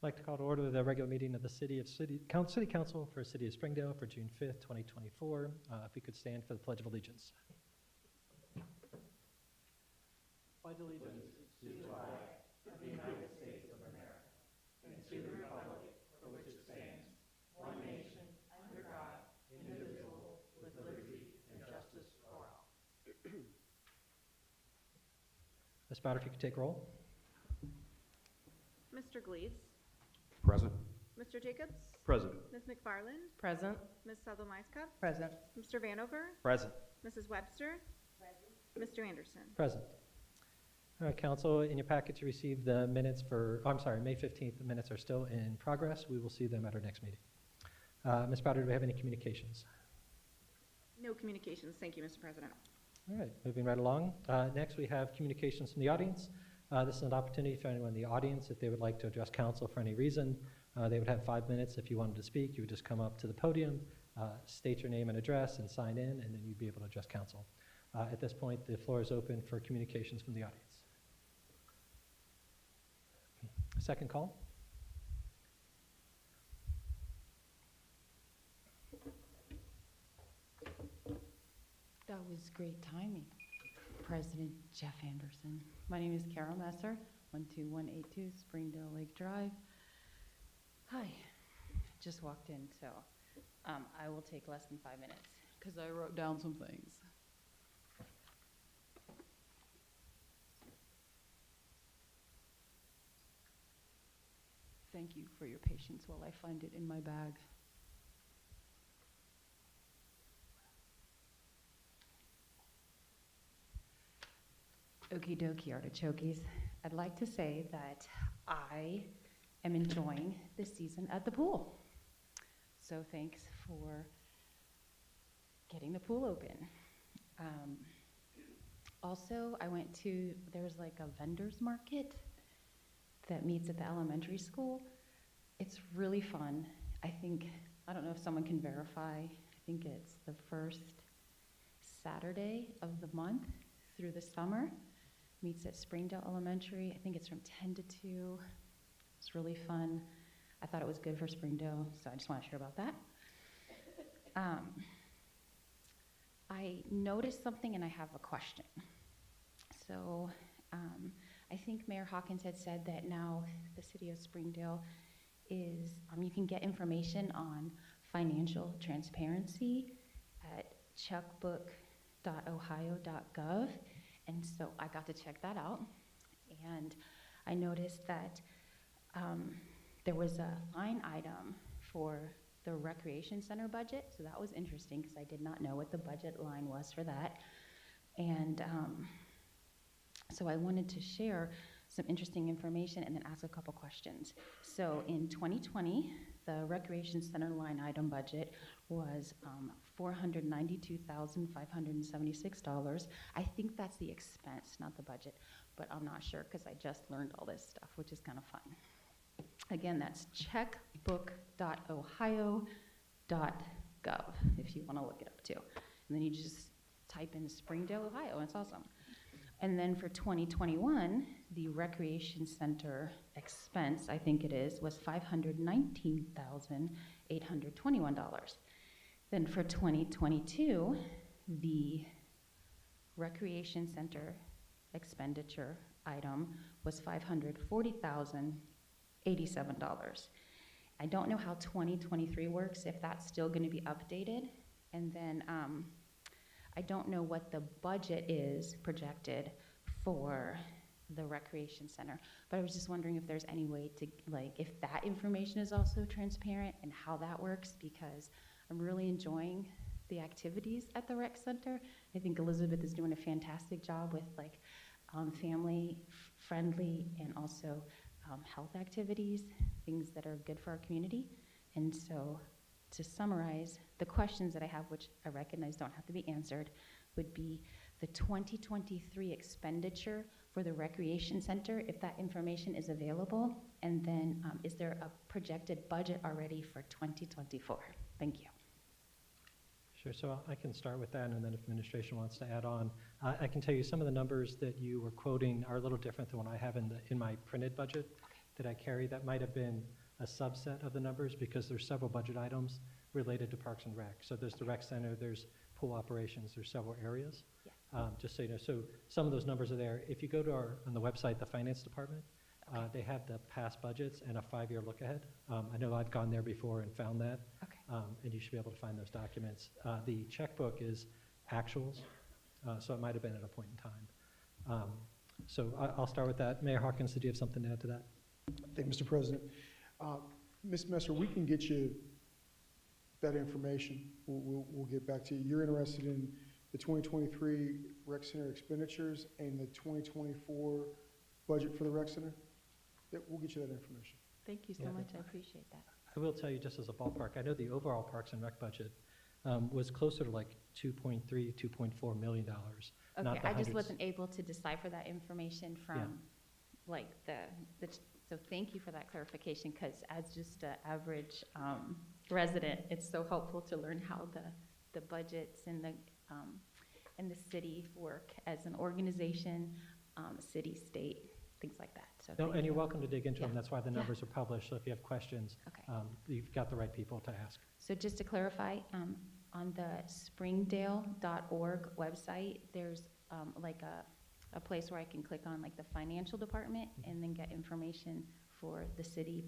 I'd like to call to order the regular meeting of the City Council for City of Springdale for June 5th, 2024. If we could stand for the Pledge of Allegiance. Pledge allegiance to the flag of the United States of America and to the republic for which it stands, one nation, under God, indivisible, with liberty and justice for all. Ms. Bowder, if you could take roll. Mr. Gleaves. Present. Mr. Jacobs. Present. Ms. McFarland. Present. Ms. Souther-Meiskopf. Present. Mr. Vanover. Present. Mrs. Webster. Present. Mr. Anderson. Present. All right, Council, in your packet you received the minutes for, May 15th. The minutes are still in progress. We will see them at our next meeting. Ms. Bowder, do we have any communications? No communications. Thank you, Mr. President. All right, moving right along. Next, we have communications from the audience. This is an opportunity for anyone in the audience, if they would like to address council for any reason. They would have 5 minutes. If you wanted to speak, you would just come up to the podium, state your name and address, and sign in, and then you'd be able to address council. At this point, the floor is open for communications from the audience. Second call. That was great timing. President Jeff Anderson. My name is Carol Messer, 12182 Springdale Lake Drive. Hi, just walked in, so I will take less than 5 minutes because I wrote down some things. Thank you for your patience while I find it in my bag. Okie dokie, artichokes. I'd like to say that I am enjoying this season at the pool. So thanks for getting the pool open. Also, I went to, there's like a vendor's market that meets at the elementary school. It's really fun. I don't know if someone can verify, I think it's the first Saturday of the month through the summer. Meets at Springdale Elementary. I think it's from 10 to 2. It's really fun. I thought it was good for Springdale, so I just want to share about that. I noticed something and I have a question. So I think Mayor Hawkins had said that now the city of Springdale is, you can get information on financial transparency at checkbook.ohio.gov. And so I got to check that out, and I noticed that there was a line item for the recreation center budget, so that was interesting because I did not know what the budget line was for that. And so I wanted to share some interesting information and then ask a couple questions. So in 2020, the recreation center line item budget was $492,576. I think that's the expense, not the budget, but I'm not sure because I just learned all this stuff, which is kind of fun. Again, that's checkbook.ohio.gov if you want to look it up too. And then you just type in Springdale, Ohio, and it's awesome. And then for 2021, the recreation center expense, I think it is, was $519,821. Then for 2022, the recreation center expenditure item was $540,087. I don't know how 2023 works, if that's still going to be updated. And then I don't know what the budget is projected for the recreation center, but I was just wondering if there's any way to, if that information is also transparent and how that works, because I'm really enjoying the activities at the rec center. I think Elizabeth is doing a fantastic job with family friendly and also health activities, things that are good for our community. And so to summarize, the questions that I have, which I recognize don't have to be answered, would be the 2023 expenditure for the recreation center, if that information is available, and then is there a projected budget already for 2024? Thank you. Sure, so I can start with that, and then if administration wants to add on. I can tell you some of the numbers that you were quoting are a little different than what I have in my printed budget. did I carry? That might have been a subset of the numbers because there's several budget items related to Parks and Rec. So there's the rec center, there's pool operations, there's several areas. Yeah. Just so you know, so some of those numbers are there. If you go to on the website, the finance department, they have the past budgets and a 5-year look ahead. I know I've gone there before and found that. Okay. And you should be able to find those documents. The checkbook is actuals, so it might have been at a point in time. So I'll start with that. Mayor Hawkins, did you have something to add to that? Thank you, Mr. President. Ms. Messer, we can get you that information. We'll get back to you. You're interested in the 2023 rec center expenditures and the 2024 budget for the rec center? Yeah, we'll get you that information. Thank you so Yeah. much. I appreciate that. I will tell you, just as a ballpark, I know the overall Parks and Rec budget was closer to like $2.3, $2.4 million. Not Okay, the I just hundreds. wasn't able to decipher that information from like so thank you for that clarification, because as just an average resident, it's so helpful to learn how the budgets and the city work as an organization, city, state, things like that. So No, thank and you're you. welcome to dig into them. Yeah. That's why the Yeah. numbers are published. So if you have questions, Okay. you've got the right people to ask. So just to clarify, on the springdale.org website, there's like a place where I can click on like the financial department and then get information for the city.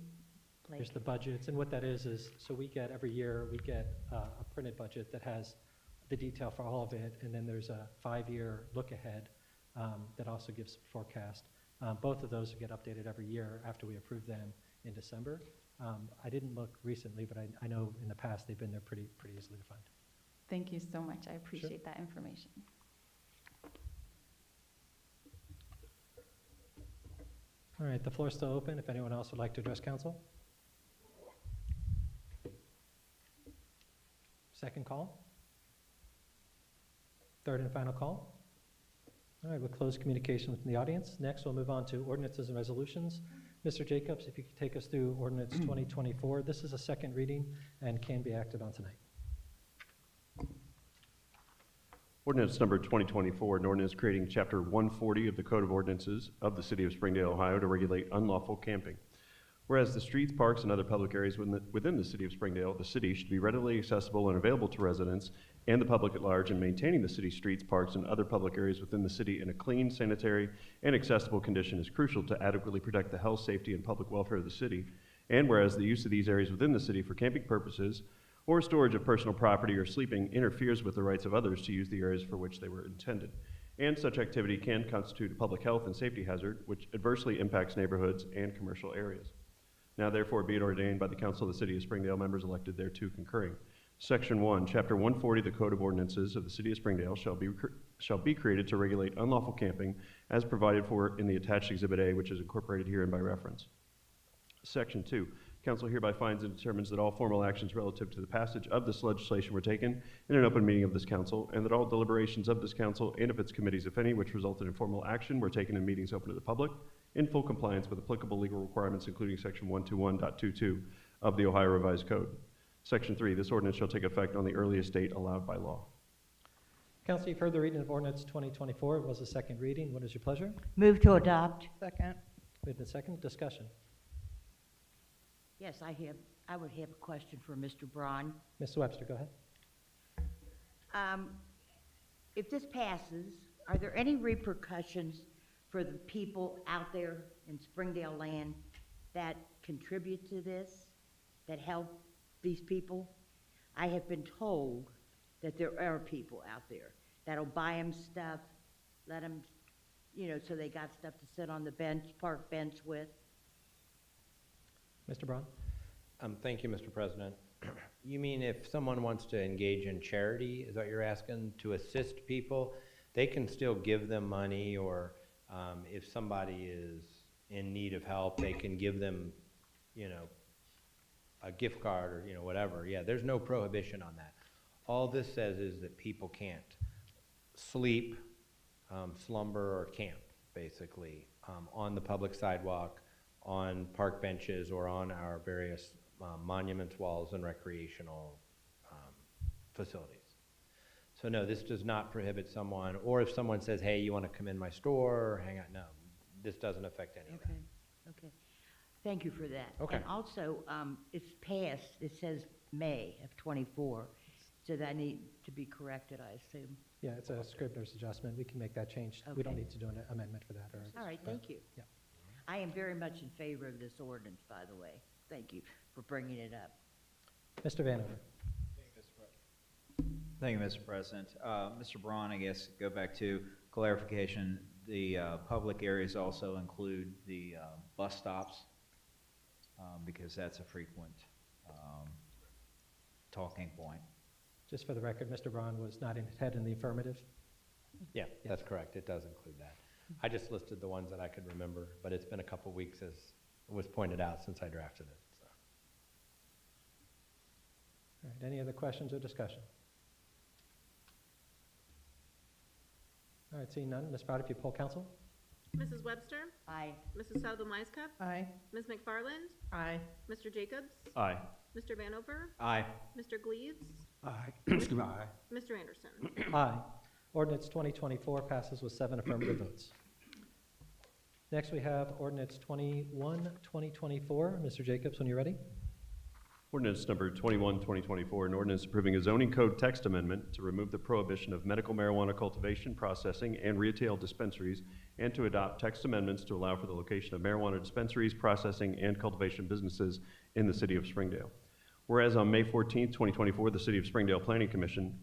Like, There's the budgets, and what that is so we get, every year, we get a printed budget that has the detail for all of it, and then there's a 5-year look ahead that also gives forecast. Both of those get updated every year after we approve them in December. I didn't look recently, but I know in the past they've been there pretty easily to find. Thank you so much. I appreciate that information. All right, the floor is still open if anyone else would like to address council. Second call. Third and final call. All right, we'll close communication with the audience. Next, we'll move on to ordinances and resolutions. Mr. Jacobs, if you could take us through ordinance 2024. This is a second reading and can be acted on tonight. Ordinance number 2024, an ordinance creating Chapter 140 of the Code of Ordinances of the City of Springdale, Ohio, to regulate unlawful camping. Whereas the streets, parks, and other public areas within the City of Springdale, the city should be readily accessible and available to residents and the public at large, and maintaining the city's streets, parks, and other public areas within the city in a clean, sanitary, and accessible condition is crucial to adequately protect the health, safety, and public welfare of the city. And whereas the use of these areas within the city for camping purposes or storage of personal property or sleeping interferes with the rights of others to use the areas for which they were intended. And such activity can constitute a public health and safety hazard, which adversely impacts neighborhoods and commercial areas. Now therefore be it ordained by the Council of the City of Springdale, members elected thereto concurring. Section 1, Chapter 140 of the Code of Ordinances of the City of Springdale shall be created to regulate unlawful camping as provided for in the attached Exhibit A, which is incorporated herein by reference. Section 2, Council hereby finds and determines that all formal actions relative to the passage of this legislation were taken in an open meeting of this council, and that all deliberations of this council and of its committees, if any, which resulted in formal action, were taken in meetings open to the public, in full compliance with applicable legal requirements, including Section 121.22 of the Ohio Revised Code. Section 3, this ordinance shall take effect on the earliest date allowed by law. Council, you've heard the reading of ordinance 2024. It was a second reading. What is your pleasure? Move to adopt. Second. Moved and second. Discussion. Yes, I would have a question for Mr. Braun. Ms. Webster, go ahead. If this passes, are there any repercussions for the people out there in Springdale land that contribute to this, that help these people? I have been told that there are people out there that'll buy them stuff, let them, so they got stuff to sit on the bench, park bench with. Mr. Braun? Thank you, Mr. President. You mean if someone wants to engage in charity, is that what you're asking, to assist people? They can still give them money, or if somebody is in need of help, they can give them, a gift card or, whatever. Yeah, there's no prohibition on that. All this says is that people can't sleep, slumber, or camp, basically, on the public sidewalk, on park benches, or on our various monuments, walls, and recreational facilities. So no, this does not prohibit someone, or if someone says, hey, you want to come in my store or hang out, no, this doesn't affect any of that. Okay. Thank you for that. Okay. And also, it's passed, it says May of '24, so that need to be corrected, I assume. Yeah, it's a Scribner's adjustment. We can make that change. We don't Okay. need to do an amendment for that. All right, thank you. Yeah. I am very much in favor of this ordinance, by the way. Thank you for bringing it up. Mr. Vanover? Thank you, Mr. President. Mr. Braun, I guess, go back to clarification. The public areas also include the bus stops, because that's a frequent talking point. Just for the record, Mr. Braun was nodding his head in the affirmative. Yeah, that's correct. It does include that. I just listed the ones that I could remember, but it's been a couple weeks, as was pointed out, since I drafted it. So. All right, any other questions or discussion? All right, seeing none, Ms. Brown, if you poll council? Mrs. Webster? Aye. Mrs. Seldom-Weiskopf? Aye. Ms. McFarland? Aye. Mr. Jacobs? Aye. Mr. Vanover? Aye. Mr. Gleaves? Aye. Excuse me, aye. Mr. Anderson? Aye. Ordinance 2024 passes with 7 affirmative votes. Next, we have ordinance 21, 2024. Mr. Jacobs, when you're ready. Ordinance number 21, 2024, an ordinance approving a zoning code text amendment to remove the prohibition of medical marijuana cultivation, processing, and retail dispensaries, and to adopt text amendments to allow for the location of marijuana dispensaries, processing, and cultivation businesses in the city of Springdale. Whereas on May 14, 2024, the City of Springdale Planning Commission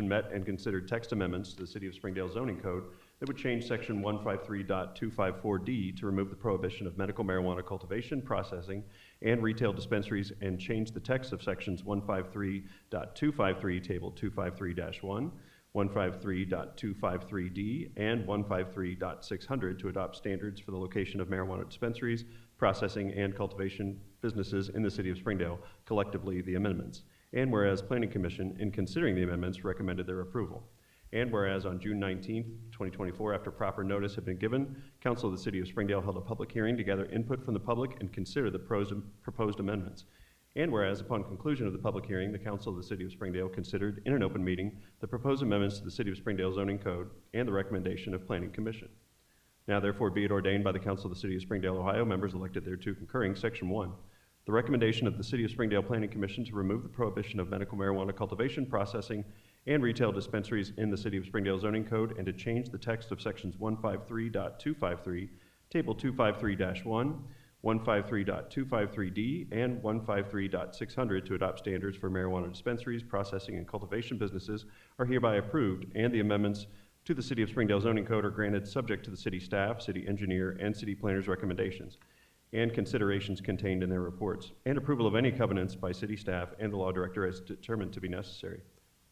met and considered text amendments to the City of Springdale zoning code that would change section 153.254D to remove the prohibition of medical marijuana cultivation, processing, and retail dispensaries, and change the text of sections 153.253 table 253-1, 153.253D, and 153.600 to adopt standards for the location of marijuana dispensaries, processing, and cultivation businesses in the City of Springdale, collectively the amendments. And whereas Planning Commission, in considering the amendments, recommended their approval. And whereas on June 19, 2024, after proper notice had been given, Council of the City of Springdale held a public hearing to gather input from the public and consider the proposed amendments. And whereas upon conclusion of the public hearing, the Council of the City of Springdale considered in an open meeting the proposed amendments to the City of Springdale zoning code and the recommendation of Planning Commission. Now therefore be it ordained by the Council of the City of Springdale, Ohio, members elected thereto concurring, Section 1. The recommendation of the City of Springdale Planning Commission to remove the prohibition of medical marijuana cultivation, processing, and retail dispensaries in the City of Springdale zoning code, and to change the text of sections 153.253, table 253-1, 153.253D, and 153.600 to adopt standards for marijuana dispensaries, processing, and cultivation businesses are hereby approved, and the amendments to the City of Springdale zoning code are granted subject to the city staff, city engineer, and city planner's recommendations and considerations contained in their reports, and approval of any covenants by city staff and the law director as determined to be necessary.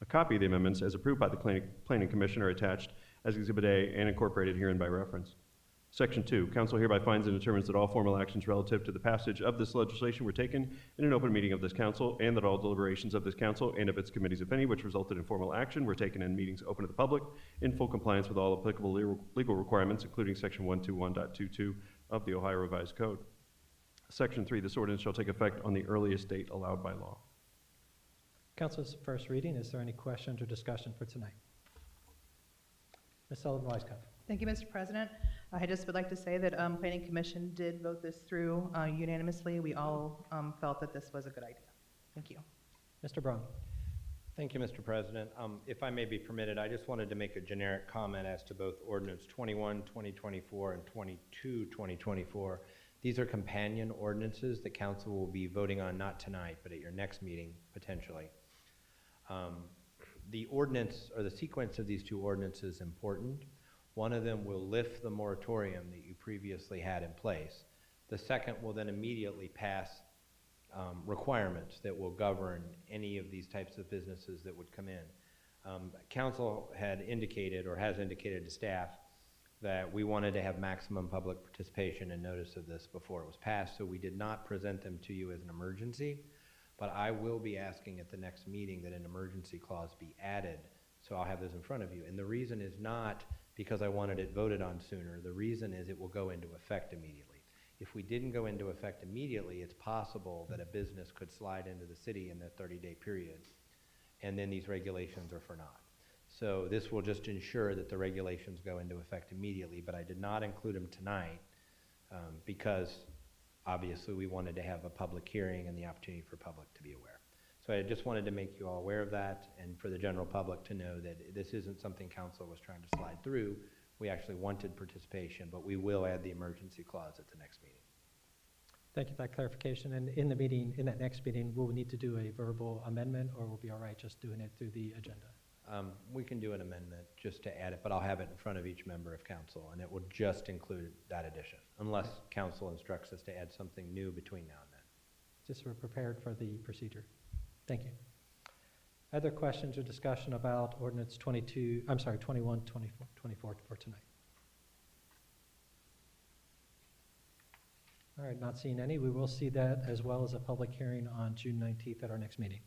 A copy of the amendments as approved by the Planning Commission are attached as Exhibit A and incorporated herein by reference. Section 2, Council hereby finds and determines that all formal actions relative to the passage of this legislation were taken in an open meeting of this Council, and that all deliberations of this Council and of its committees, if any, which resulted in formal action, were taken in meetings open to the public in full compliance with all applicable legal requirements, including Section 121.22 of the Ohio Revised Code. Section 3, this ordinance shall take effect on the earliest date allowed by law. Council's first reading. Is there any questions or discussion for tonight? Ms. Sullivan-Weiskopf. Thank you, Mr. President. I just would like to say that Planning Commission did vote this through unanimously. We all felt that this was a good idea. Thank you. Mr. Braun. Thank you, Mr. President. If I may be permitted, I just wanted to make a generic comment as to both Ordinance 21, 2024 and 22, 2024. These are companion ordinances that Council will be voting on not tonight, but at your next meeting, potentially. The ordinance, or the sequence of these two ordinances is important. One of them will lift the moratorium that you previously had in place. The second will then immediately pass requirements that will govern any of these types of businesses that would come in. Council had indicated, or has indicated to staff, that we wanted to have maximum public participation and notice of this before it was passed, so we did not present them to you as an emergency, but I will be asking at the next meeting that an emergency clause be added, so I'll have this in front of you. And the reason is not because I wanted it voted on sooner. The reason is it will go into effect immediately. If we didn't go into effect immediately, it's possible that a business could slide into the city in that 30-day period, and then these regulations are for naught. So this will just ensure that the regulations go into effect immediately, but I did not include them tonight because obviously we wanted to have a public hearing and the opportunity for public to be aware. So I just wanted to make you all aware of that, and for the general public to know that this isn't something council was trying to slide through. We actually wanted participation, but we will add the emergency clause at the next meeting. Thank you for that clarification. And in the meeting, in that next meeting, will we need to do a verbal amendment, or will we be all right just doing it through the agenda? We can do an amendment just to add it, but I'll have it in front of each member of council, and it will just include that addition, unless council instructs us to add something new between now and then. Just so we're prepared for the procedure. Thank you. Other questions or discussion about ordinance 21, 24 for tonight? All right, not seeing any. We will see that as well as a public hearing on June 19th at our next meeting.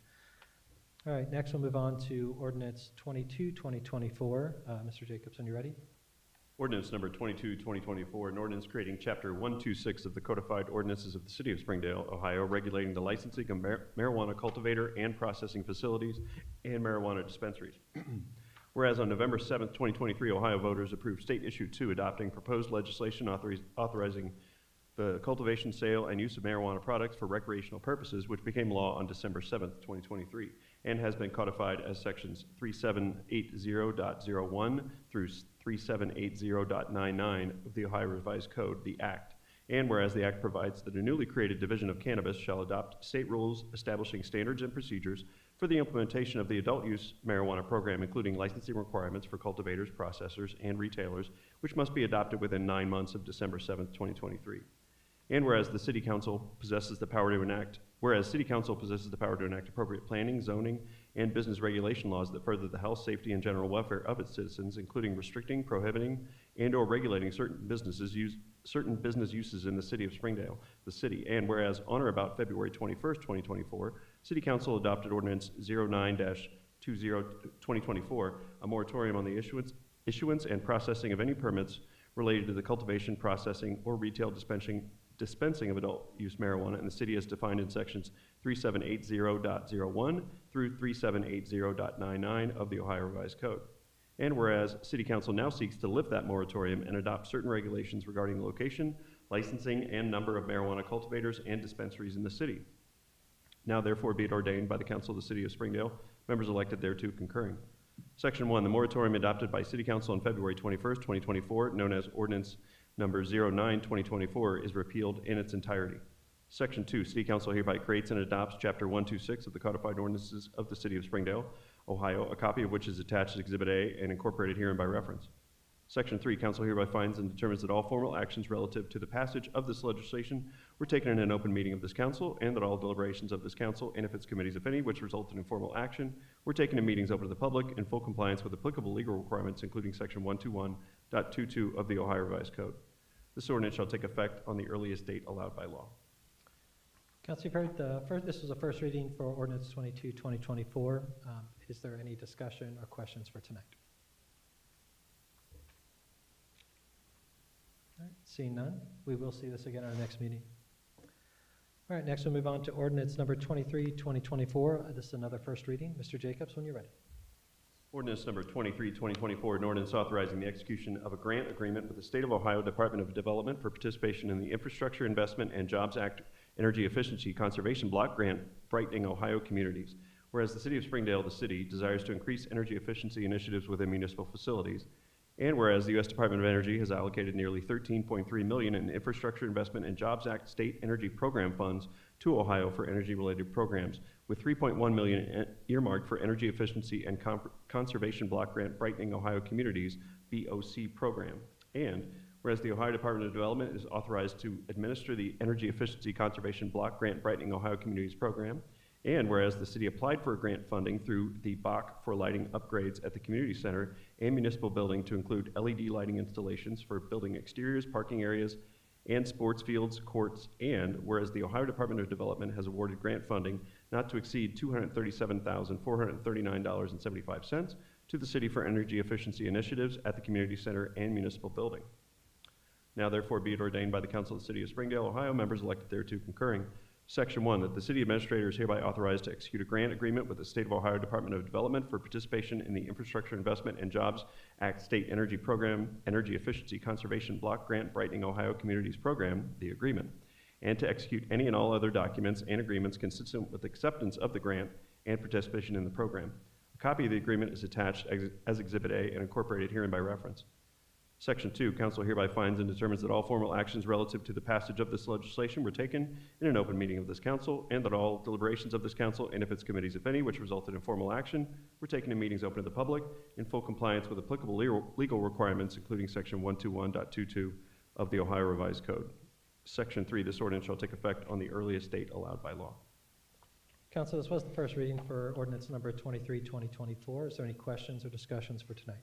All right, next we'll move on to ordinance 22, 2024. Mr. Jacobson, you ready? Ordinance number 22, 2024, an ordinance creating Chapter 126 of the Codified Ordinances of the City of Springdale, Ohio, regulating the licensing of marijuana cultivator and processing facilities and marijuana dispensaries. Whereas on November 7th, 2023, Ohio voters approved State Issue 2 adopting proposed legislation authorizing the cultivation, sale, and use of marijuana products for recreational purposes, which became law on December 7th, 2023, and has been codified as sections 3780.01 through 3780.99 of the Ohio Revised Code, the Act. And whereas the Act provides that a newly created Division of Cannabis shall adopt state rules establishing standards and procedures for the implementation of the adult use marijuana program, including licensing requirements for cultivators, processors, and retailers, which must be adopted within 9 months of December 7th, 2023. And whereas the City Council possesses the power to enact, appropriate planning, zoning, and business regulation laws that further the health, safety, and general welfare of its citizens, including restricting, prohibiting, and/or regulating certain business uses in the City of Springdale, the city. And whereas on or about February 21st, 2024, City Council adopted Ordinance 09-2024, a moratorium on the issuance and processing of any permits related to the cultivation, processing, or retail dispensing of adult use marijuana in the city as defined in sections 3780.01 through 3780.99 of the Ohio Revised Code. And whereas City Council now seeks to lift that moratorium and adopt certain regulations regarding the location, licensing, and number of marijuana cultivators and dispensaries in the city. Now therefore be it ordained by the Council of the City of Springdale, members elected thereto concurring. Section 1, the moratorium adopted by City Council on February 21st, 2024, known as Ordinance Number 09-2024, is repealed in its entirety. Section 2, City Council hereby creates and adopts Chapter 126 of the Codified Ordinances of the City of Springdale, Ohio, a copy of which is attached as Exhibit A and incorporated herein by reference. Section 3, Council hereby finds and determines that all formal actions relative to the passage of this legislation were taken in an open meeting of this Council, and that all deliberations of this Council, and of its committees, if any, which resulted in formal action, were taken in meetings open to the public in full compliance with applicable legal requirements, including Section 121.22 of the Ohio Revised Code. This ordinance shall take effect on the earliest date allowed by law. Council, you've heard this was a first reading for Ordinance 22, 2024. Is there any discussion or questions for tonight? All right, seeing none, we will see this again at our next meeting. All right, next we'll move on to ordinance number 23, 2024. This is another first reading. Mr. Jacobs, when you're ready. Ordinance number 23, 2024, an ordinance authorizing the execution of a grant agreement with the State of Ohio Department of Development for participation in the Infrastructure Investment and Jobs Act Energy Efficiency Conservation Block Grant, Brightening Ohio Communities. Whereas the City of Springdale, the city, desires to increase energy efficiency initiatives within municipal facilities. And whereas the U.S. Department of Energy has allocated nearly $13.3 million in Infrastructure Investment and Jobs Act state energy program funds to Ohio for energy-related programs, with $3.1 million earmarked for Energy Efficiency and Conservation Block Grant Brightening Ohio Communities, BOC program. And whereas the Ohio Department of Development is authorized to administer the Energy Efficiency Conservation Block Grant Brightening Ohio Communities program, and whereas the city applied for grant funding through the BOC for lighting upgrades at the community center and municipal building to include LED lighting installations for building exteriors, parking areas, and sports fields, courts, and whereas the Ohio Department of Development has awarded grant funding not to exceed $237,439.75 to the city for energy efficiency initiatives at the community center and municipal building. Now therefore be it ordained by the Council of the City of Springdale, Ohio, members elected thereto concurring. Section 1, that the city administrator is hereby authorized to execute a grant agreement with the State of Ohio Department of Development for participation in the Infrastructure Investment and Jobs Act State Energy Program, Energy Efficiency Conservation Block Grant Brightening Ohio Communities Program, the agreement. and to execute any and all other documents and agreements consistent with acceptance of the grant and participation in the program. A copy of the agreement is attached as Exhibit A and incorporated herein by reference. Section 2, council hereby finds and determines that all formal actions relative to the passage of this legislation were taken in an open meeting of this council, and that all deliberations of this council and of its committees, if any, which resulted in formal action, were taken in meetings open to the public in full compliance with applicable legal requirements, including Section 121.22 of the Ohio Revised Code. Section 3, this ordinance shall take effect on the earliest date allowed by law. Council, this was the first reading for ordinance number 23, 2024. Is there any questions or discussions for tonight?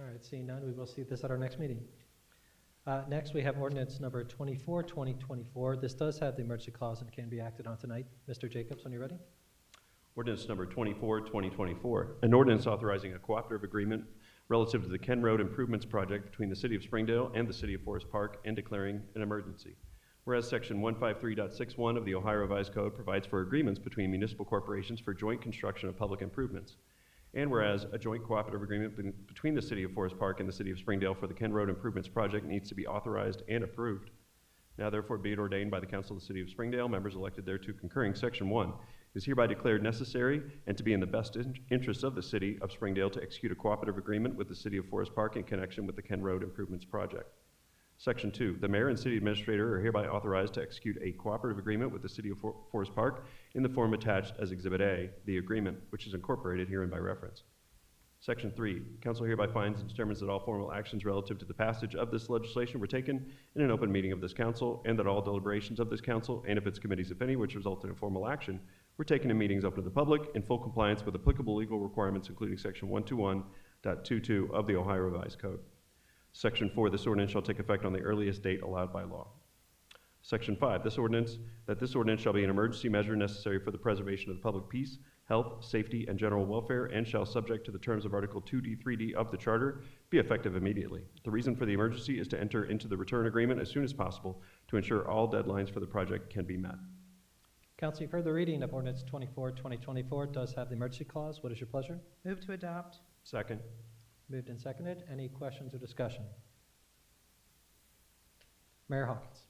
All right, seeing none, we will see this at our next meeting. Next, we have ordinance number 24, 2024. This does have the emergency clause and can be acted on tonight. Mr. Jacobs, when you're ready. Ordinance number 24, 2024, an ordinance authorizing a cooperative agreement relative to the Ken Road Improvements Project between the City of Springdale and the City of Forest Park and declaring an emergency. Whereas Section 153.61 of the Ohio Revised Code provides for agreements between municipal corporations for joint construction of public improvements. And whereas a joint cooperative agreement between the City of Forest Park and the City of Springdale for the Ken Road Improvements Project needs to be authorized and approved. Now therefore be it ordained by the Council of the City of Springdale, members elected thereto concurring, Section 1 is hereby declared necessary and to be in the best interest of the City of Springdale to execute a cooperative agreement with the City of Forest Park in connection with the Ken Road Improvements Project. Section 2, the mayor and city administrator are hereby authorized to execute a cooperative agreement with the City of Forest Park in the form attached as Exhibit A, the agreement, which is incorporated herein by reference. Section 3, council hereby finds and determines that all formal actions relative to the passage of this legislation were taken in an open meeting of this council, and that all deliberations of this council and of its committees, if any, which resulted in formal action, were taken in meetings open to the public in full compliance with applicable legal requirements, including Section 121.22 of the Ohio Revised Code. Section 4, this ordinance shall take effect on the earliest date allowed by law. Section 5, this ordinance shall be an emergency measure necessary for the preservation of the public peace, health, safety, and general welfare, and shall, subject to the terms of Article 2D3D of the Charter, be effective immediately. The reason for the emergency is to enter into the return agreement as soon as possible to ensure all deadlines for the project can be met. Council, you've heard the reading of ordinance 24, 2024. It does have the emergency clause. What is your pleasure? Move to adopt. Second. Moved and seconded. Any questions or discussion? Mayor Hawkins.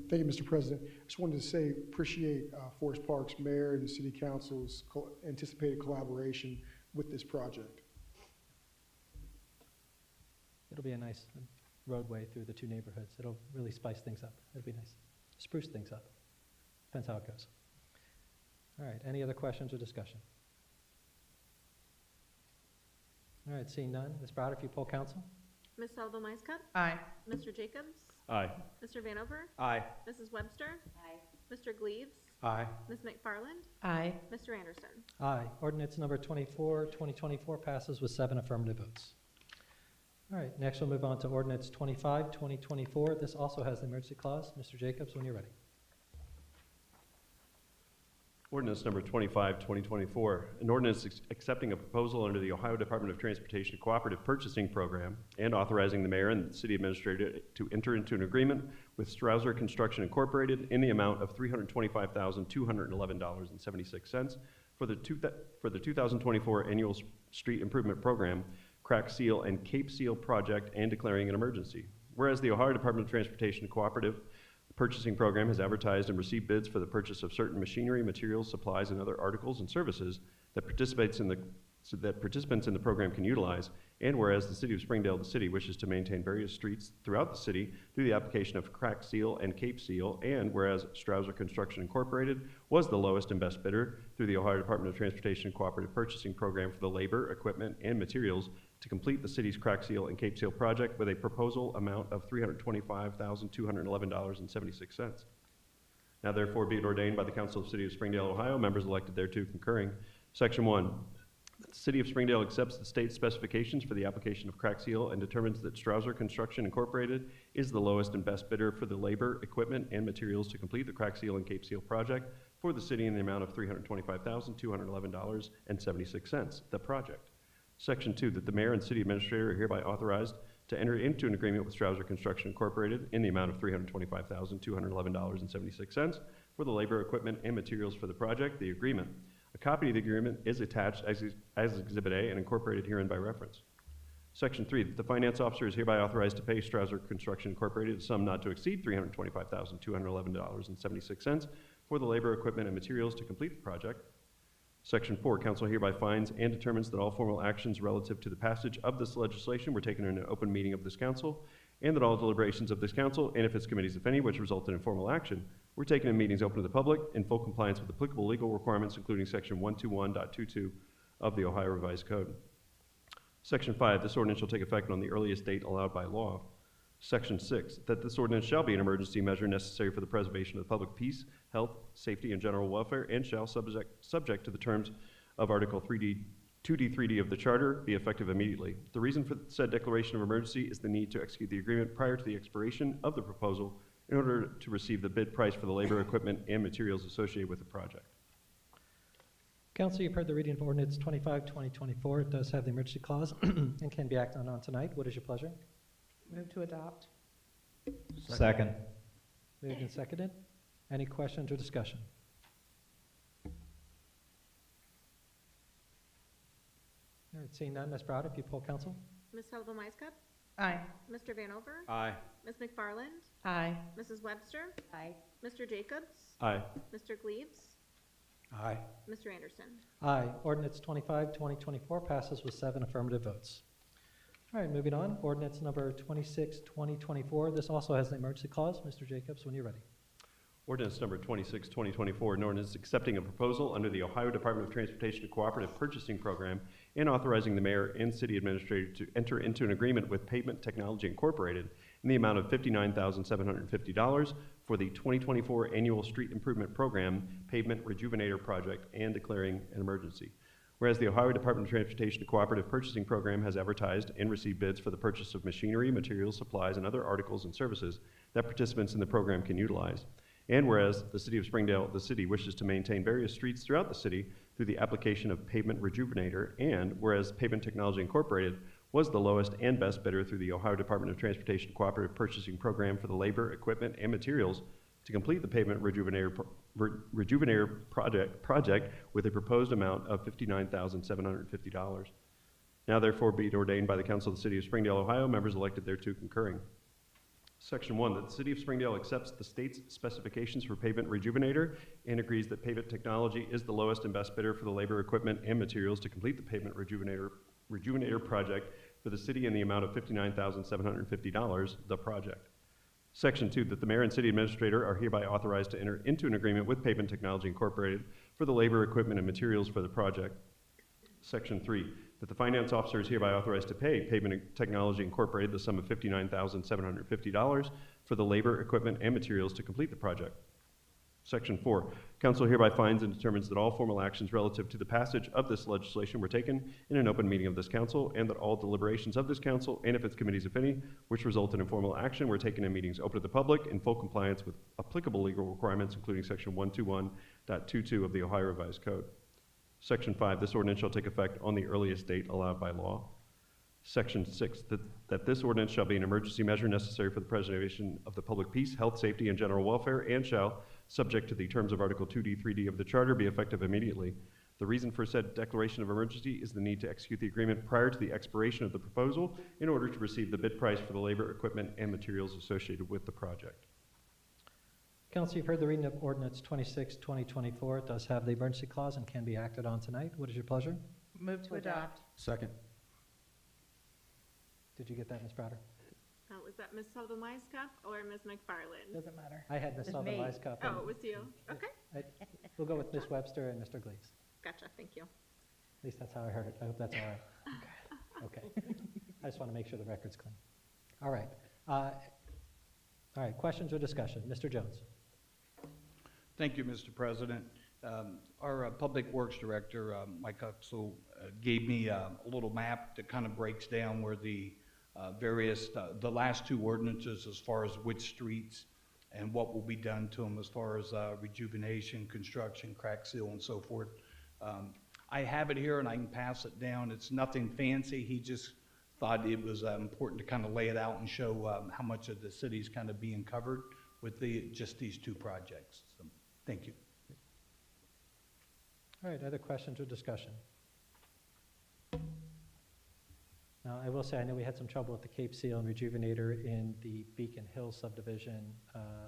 Thank you, Mr. President. I just wanted to say, appreciate Forest Park's mayor and the city council's anticipated collaboration with this project. It'll be a nice roadway through the two neighborhoods. It'll really spice things up. It'll be nice. Spruce things up. Depends how it goes. All right, any other questions or discussion? All right, seeing none. Ms. Browder, if you poll council. Ms. Sullivan Meiskut, Aye. Mr. Jacobs, Aye. Mr. Vanover, Aye. Mrs. Webster, Aye. Mr. Gleaves, Aye. Ms. McFarland, Aye. Mr. Anderson. Aye. Ordinance number 24, 2024 passes with 7 affirmative votes. All right, next we'll move on to ordinance 25, 2024. This also has the emergency clause. Mr. Jacobs, when you're ready. Ordinance number 25, 2024, an ordinance accepting a proposal under the Ohio Department of Transportation Cooperative Purchasing Program and authorizing the mayor and the city administrator to enter into an agreement with Strouser Construction Incorporated in the amount of $325,211.76 for the 2024 Annual Street Improvement Program, Crack Seal and Cape Seal Project, and declaring an emergency. Whereas the Ohio Department of Transportation Cooperative Purchasing Program has advertised and received bids for the purchase of certain machinery, materials, supplies, and other articles and services that participants in the program can utilize, and whereas the City of Springdale, the city, wishes to maintain various streets throughout the city through the application of Crack Seal and Cape Seal, and whereas Strouser Construction Incorporated was the lowest and best bidder through the Ohio Department of Transportation Cooperative Purchasing Program for the labor, equipment, and materials to complete the city's Crack Seal and Cape Seal project with a proposal amount of $325,211.76. Now therefore be it ordained by the Council of the City of Springdale, Ohio, members elected thereto concurring. Section 1, the City of Springdale accepts the state specifications for the application of Crack Seal and determines that Strouser Construction Incorporated is the lowest and best bidder for the labor, equipment, and materials to complete the Crack Seal and Cape Seal project for the city in the amount of $325,211.76, the project. Section 2, that the mayor and city administrator are hereby authorized to enter into an agreement with Strouser Construction Incorporated in the amount of $325,211.76 for the labor, equipment, and materials for the project, the agreement. A copy of the agreement is attached as Exhibit A and incorporated herein by reference. Section 3, that the finance officer is hereby authorized to pay Strouser Construction Incorporated a sum not to exceed $325,211.76 for the labor, equipment, and materials to complete the project. Section 4, council hereby finds and determines that all formal actions relative to the passage of this legislation were taken in an open meeting of this council, and that all deliberations of this council, and if its committees, if any, which resulted in formal action, were taken in meetings open to the public in full compliance with applicable legal requirements, including Section 121.22 of the Ohio Revised Code. Section 5, this ordinance shall take effect on the earliest date allowed by law. Section 6, that this ordinance shall be an emergency measure necessary for the preservation of the public peace, health, safety, and general welfare, and shall, subject to the terms of Article 2D, 3D of the Charter, be effective immediately. The reason for said declaration of emergency is the need to execute the agreement prior to the expiration of the proposal in order to receive the bid price for the labor, equipment, and materials associated with the project. Council, you've heard the reading of ordinance 25, 2024. It does have the emergency clause and can be acted on tonight. What is your pleasure? Move to adopt. Second. Moved and seconded. Any questions or discussion? All right, seeing none, Ms. Brown, if you poll council. Ms. Sullivan Wisecup? Aye. Mr. Vanover? Aye. Ms. McFarland? Aye. Mrs. Webster? Aye. Mr. Jacobs? Aye. Mr. Gleaves? Aye. Mr. Anderson? Aye. Ordinance 25, 2024 passes with 7 affirmative votes. All right, moving on. Ordinance number 26, 2024. This also has the emergency clause. Mr. Jacobs, when you're ready. Ordinance number 26, 2024, an ordinance accepting a proposal under the Ohio Department of Transportation Cooperative Purchasing Program and authorizing the mayor and city administrator to enter into an agreement with Pavement Technology Incorporated in the amount of $59,750 for the 2024 Annual Street Improvement Program Pavement Rejuvenator Project and declaring an emergency. Whereas the Ohio Department of Transportation Cooperative Purchasing Program has advertised and received bids for the purchase of machinery, materials, supplies, and other articles and services that participants in the program can utilize. And whereas the City of Springdale, the city, wishes to maintain various streets throughout the city through the application of Pavement Rejuvenator, and whereas Pavement Technology Incorporated was the lowest and best bidder through the Ohio Department of Transportation Cooperative Purchasing Program for the labor, equipment, and materials to complete the Pavement Rejuvenator project with a proposed amount of $59,750. Now therefore be it ordained by the Council of the City of Springdale, Ohio, members elected thereto concurring. Section 1, that the City of Springdale accepts the state's specifications for Pavement Rejuvenator and agrees that Pavement Technology is the lowest and best bidder for the labor, equipment, and materials to complete the Pavement Rejuvenator project for the city in the amount of $59,750, the project. Section 2, that the mayor and city administrator are hereby authorized to enter into an agreement with Pavement Technology Incorporated for the labor, equipment, and materials for the project. Section 3, that the finance officer is hereby authorized to pay Pavement Technology Incorporated the sum of $59,750 for the labor, equipment, and materials to complete the project. Section 4, council hereby finds and determines that all formal actions relative to the passage of this legislation were taken in an open meeting of this council, and that all deliberations of this council, and of its committees, if any, which resulted in formal action, were taken in meetings open to the public in full compliance with applicable legal requirements, including Section 121.22 of the Ohio Revised Code. Section 5, this ordinance shall take effect on the earliest date allowed by law. Section 6, that this ordinance shall be an emergency measure necessary for the preservation of the public peace, health, safety, and general welfare, and shall, subject to the terms of Article 2D, 3D of the Charter, be effective immediately. The reason for said declaration of emergency is the need to execute the agreement prior to the expiration of the proposal in order to receive the bid price for the labor, equipment, and materials associated with the project. Council, you've heard the reading of ordinance 26, 2024. It does have the emergency clause and can be acted on tonight. What is your pleasure? Move to adopt. Second. Did you get that, Ms. Browder? Was that Ms. Sullivan Wisecup or Ms. McFarland? Doesn't matter. I had Ms. It was Sullivan me. Wisecup. Oh, it was you. Okay, We'll go with Ms. Webster and Mr. Gleaves. gotcha, thank you. At least that's how I heard it. I hope that's all right. Okay. I just want to make sure the record's clean. All right. All right, questions or discussion? Mr. Jones. Thank you, Mr. President. Our Public Works Director, Mike Uxel, gave me a little map that kind of breaks down where the the last two ordinances as far as which streets and what will be done to them as far as rejuvenation, construction, crack seal, and so forth. I have it here and I can pass it down. It's nothing fancy. He just thought it was important to kind of lay it out and show how much of the city's kind of being covered with just these two projects. So, thank you. All right, other questions or discussion? Now, I will say, I know we had some trouble with the Cape Seal and Rejuvenator in the Beacon Hill subdivision,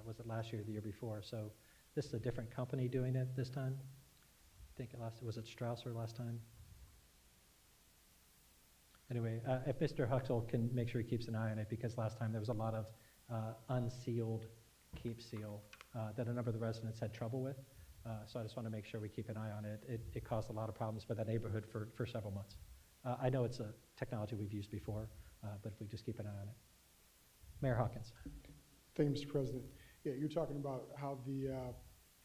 was it last year or the year before? So this is a different company doing it this time? I think was it Strausser last time? Anyway, if Mr. Huxell can make sure he keeps an eye on it, because last time there was a lot of unsealed Cape Seal that a number of the residents had trouble with. So I just want to make sure we keep an eye on it. It caused a lot of problems for that neighborhood for several months. I know it's a technology we've used before, but if we just keep an eye on it. Mayor Hawkins. Thank you, Mr. President. Yeah, you're talking about how the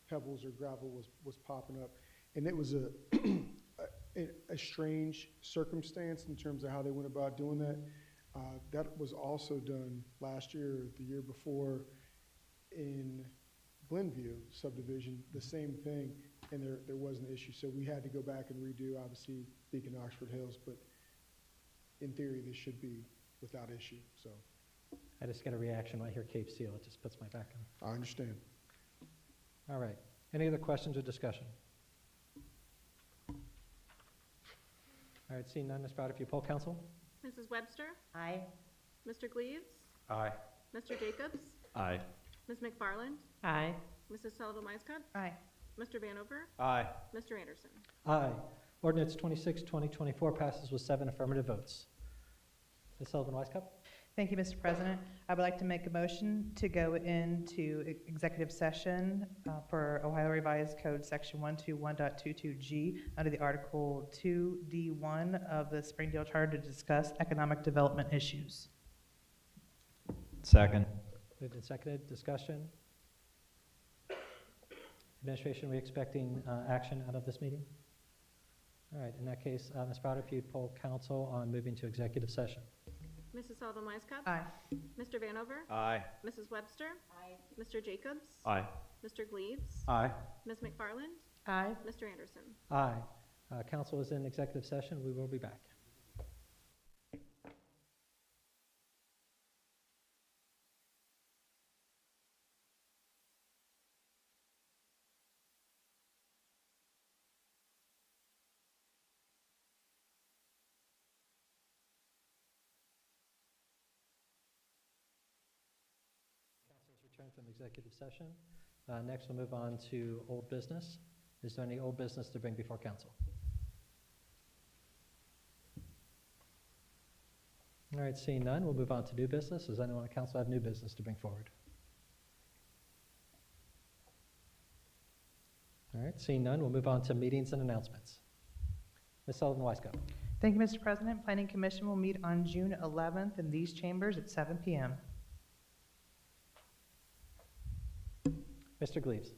pebbles or gravel was popping up, and it was a strange circumstance in terms of how they went about doing that. That was also done last year or the year before in Glenview subdivision, the same thing, and there was an issue. So we had to go back and redo, obviously, Beacon Oxford Hills, but in theory, this should be without issue, so. I just get a reaction when I hear Cape Seal. It just puts my back on. I understand. All right. Any other questions or discussion? All right, seeing none, Ms. Brown, if you poll council. Mrs. Webster? Aye. Mr. Gleaves? Aye. Mr. Jacobs? Aye. Ms. McFarland? Aye. Mrs. Sullivan Wisecup? Aye. Mr. Vanover? Aye. Mr. Anderson? Aye. Ordinance 26, 2024 passes with 7 affirmative votes. Ms. Sullivan Wisecup. Thank you, Mr. President. I would like to make a motion to go into executive session for Ohio Revised Code Section 121.22G under the Article 2D1 of the Springdale Charter to discuss economic development issues. Second. Moved and seconded. Discussion. Administration, are we expecting action out of this meeting? All right. In that case, Ms. Browder, if you'd poll council on moving to executive session. Mrs. Sullivan Wisecup? Aye. Mr. Vanover? Aye. Mrs. Webster? Aye. Mr. Jacobs? Aye. Mr. Gleaves? Aye. Ms. McFarland? Aye. Mr. Anderson? Aye. Council is in executive session. We will be back. Return from executive session. Next, we'll move on to old business. Is there any old business to bring before council? All right, seeing none, we'll move on to new business. Does anyone on council have new business to bring forward? All right, seeing none, we'll move on to meetings and announcements. Ms. Sullivan Wisecup. Thank you, Mr. President. Planning Commission will meet on June 11th in these chambers at 7 p.m. Mr. Gleaves.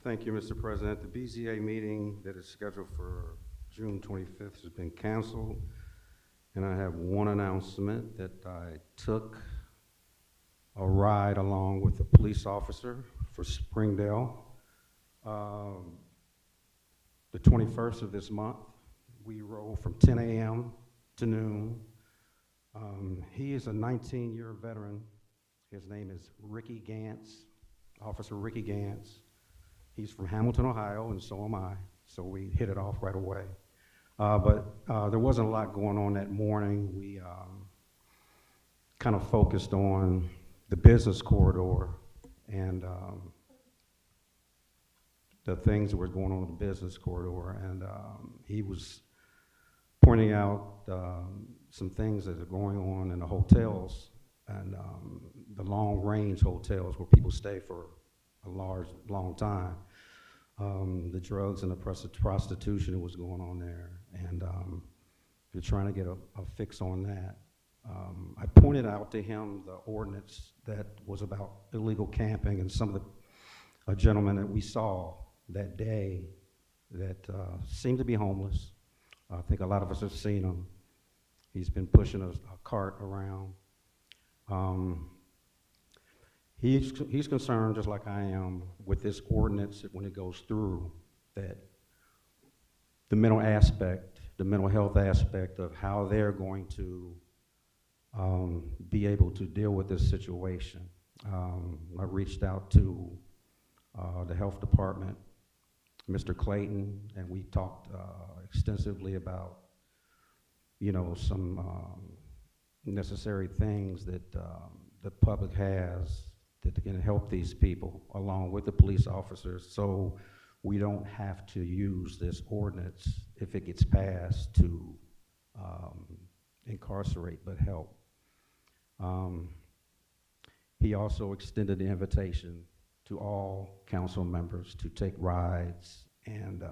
Thank you, Mr. President. The BZA meeting that is scheduled for June 25th has been canceled, and I have one announcement that I took a ride along with a police officer for Springdale. The 21st of this month, we roll from 10 a.m. to noon. He is a 19-year veteran. His name is Ricky Gantz. Officer Ricky Gantz. He's from Hamilton, Ohio, and so am I, so we hit it off right away. But there wasn't a lot going on that morning. We kind of focused on the business corridor and the things that were going on in the business corridor, and he was pointing out some things that are going on in the hotels and the long-range hotels where people stay for a long time. The drugs and the prostitution that was going on there, and you're trying to get a fix on that. I pointed out to him the ordinance that was about illegal camping and some of the gentlemen that we saw that day that seemed to be homeless. I think a lot of us have seen him. He's been pushing a cart around. He's concerned, just like I am, with this ordinance that when it goes through, that the mental health aspect of how they're going to be able to deal with this situation. I reached out to the health department, Mr. Clayton, and we talked extensively about some necessary things that the public has that can help these people along with the police officers, so we don't have to use this ordinance if it gets passed to incarcerate but help. He also extended the invitation to all council members to take rides, and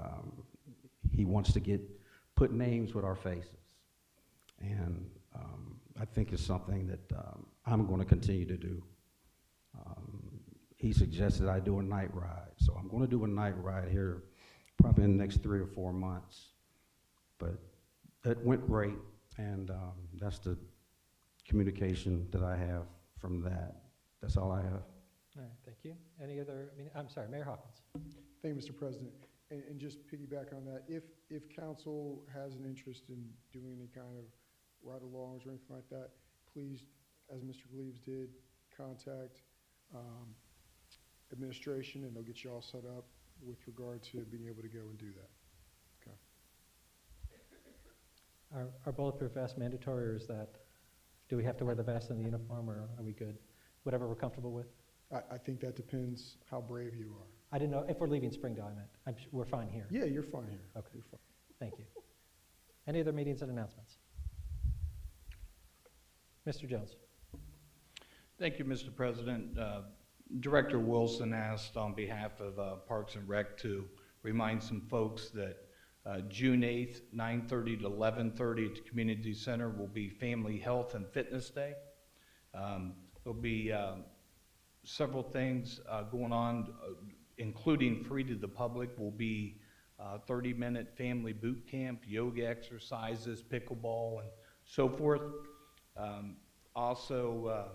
he wants to put names with our faces. And I think it's something that I'm going to continue to do. He suggested I do a night ride, so I'm going to do a night ride here probably in the next 3 or 4 months. But it went great, and that's the communication that I have from that. That's all I have. All right, thank you. Any other, I'm sorry, Mayor Hawkins. Thank you, Mr. President. And just piggyback on that, if council has an interest in doing any kind of ride-alongs or anything like that, please, as Mr. Gleaves did, contact administration, and they'll get you all set up with regard to being able to go and do that. Okay. Are bulletproof vests mandatory, or is that, do we have to wear the vest and the uniform, or are we good? Whatever we're comfortable with? I think that depends how brave you are. I didn't know, if we're leaving Springdale, I meant, we're fine here. Yeah, you're fine here. Okay. You're fine. Thank you. Any other meetings and announcements? Mr. Jones. Thank you, Mr. President. Director Wilson asked on behalf of Parks and Rec to remind some folks that June 8th, 9:30 to 11:30 at the Community Center will be Family Health and Fitness Day. There'll be several things going on, including free to the public. Will be 30-minute family boot camp, yoga exercises, pickleball, and so forth. Also,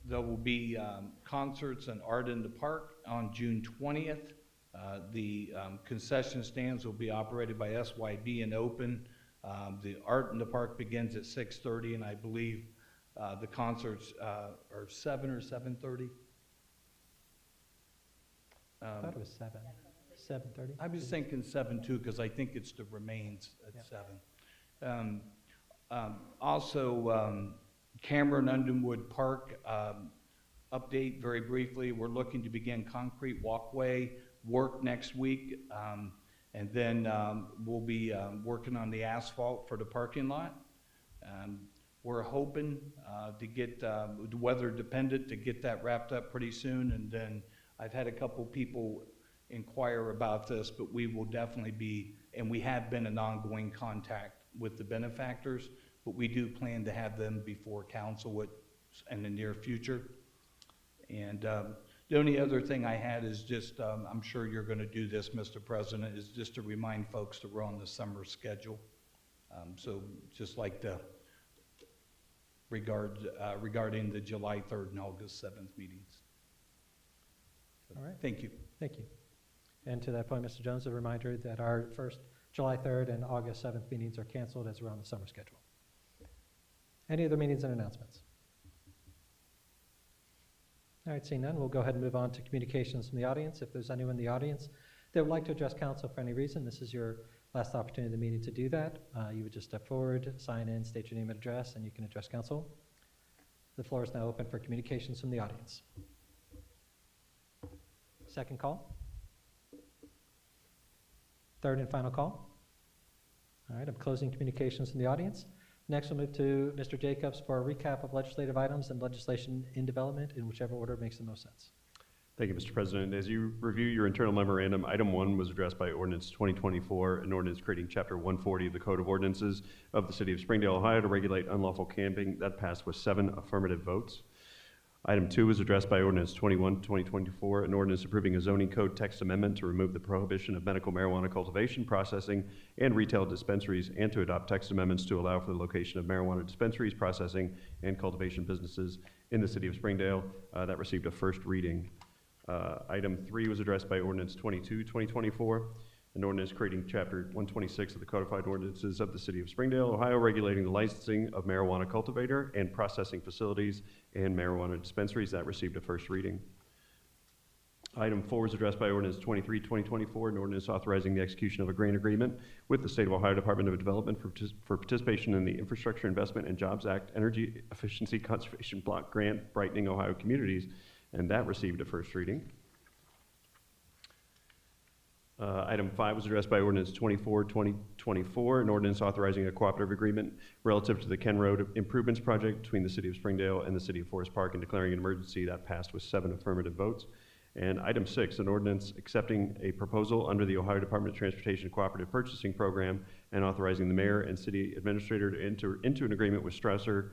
there will be concerts and art in the park on June 20th. The concession stands will be operated by SYB and open. The art in the park begins at 6:30, and I believe the concerts are 7 or 7:30. I thought it was 7:30. I was thinking 7 too, because I think it's the remains at 7. Also, Cameron Underwood Park update very briefly. We're looking to begin concrete walkway work next week, and then we'll be working on the asphalt for the parking lot. We're hoping to get, weather dependent, to get that wrapped up pretty soon, and then I've had a couple people inquire about this, but we will definitely be, and we have been in ongoing contact with the benefactors, but we do plan to have them before council in the near future. And the only other thing I had is just, I'm sure you're going to do this, Mr. President, is just to remind folks that we're on the summer schedule. So just like to regarding the July 3rd and August 7th meetings. All right. Thank you. Thank you. And to that point, Mr. Jones, a reminder that our first July 3rd and August 7th meetings are canceled as we're on the summer schedule. Any other meetings and announcements? All right, seeing none, we'll go ahead and move on to communications from the audience. If there's anyone in the audience that would like to address council for any reason, this is your last opportunity of the meeting to do that. You would just step forward, sign in, state your name and address, and you can address council. The floor is now open for communications from the audience. Second call. Third and final call. All right, I'm closing communications from the audience. Next, we'll move to Mr. Jacobs for a recap of legislative items and legislation in development in whichever order makes the most sense. Thank you, Mr. President. As you review your internal memorandum, item 1 was addressed by ordinance 2024, an ordinance creating chapter 140 of the Code of Ordinances of the City of Springdale, Ohio to regulate unlawful camping. That passed with 7 affirmative votes. Item 2 was addressed by ordinance 21, 2024, an ordinance approving a zoning code text amendment to remove the prohibition of medical marijuana cultivation, processing, and retail dispensaries, and to adopt text amendments to allow for the location of marijuana dispensaries, processing, and cultivation businesses in the City of Springdale. That received a first reading. Item 3 was addressed by ordinance 22, 2024, an ordinance creating chapter 126 of the codified ordinances of the City of Springdale, Ohio, regulating the licensing of marijuana cultivator and processing facilities and marijuana dispensaries. That received a first reading. Item 4 is addressed by ordinance 23, 2024, an ordinance authorizing the execution of a grant agreement with the State of Ohio Department of Development for participation in the Infrastructure Investment and Jobs Act Energy Efficiency Conservation Block Grant Brightening Ohio Communities, and that received a first reading. Item 5 was addressed by ordinance 24, 2024, an ordinance authorizing a cooperative agreement relative to the Ken Road Improvements Project between the City of Springdale and the City of Forest Park and declaring an emergency. That passed with 7 affirmative votes. And item 6, an ordinance accepting a proposal under the Ohio Department of Transportation Cooperative Purchasing Program and authorizing the mayor and city administrator to enter into an agreement with Strasser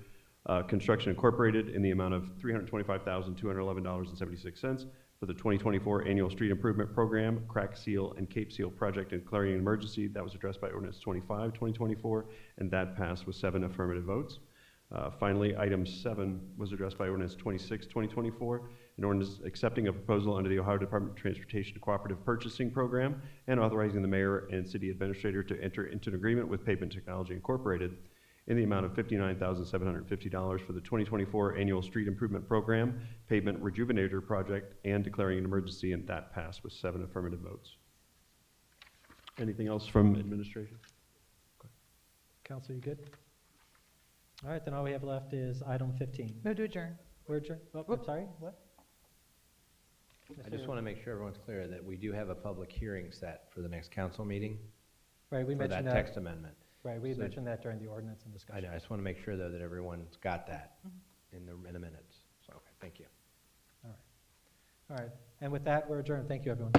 Construction Incorporated in the amount of $325,211.76 for the 2024 Annual Street Improvement Program, Crack Seal and Cape Seal Project, and declaring an emergency. That was addressed by ordinance 25, 2024, and that passed with 7 affirmative votes. Finally, item 7 was addressed by ordinance 26, 2024, an ordinance accepting a proposal under the Ohio Department of Transportation Cooperative Purchasing Program and authorizing the mayor and city administrator to enter into an agreement with Pavement Technology Incorporated in the amount of $59,750 for the 2024 Annual Street Improvement Program, Pavement Rejuvenator Project, and declaring an emergency, and that passed with 7 affirmative votes. Anything else from administration? Council, you good? All right, then all we have left is item 15. Move to adjourn. We're adjourned. Oh, I'm sorry, what? I just want to make sure everyone's clear that we do have a public hearing set for the next council meeting Right, we for that mentioned that. text amendment. Right, we had So- mentioned that during the ordinance and I discussion. know, I just want to make sure, though, that everyone's got that in the minutes. So, okay, thank you. All right, and with that, we're adjourned. Thank you, everyone.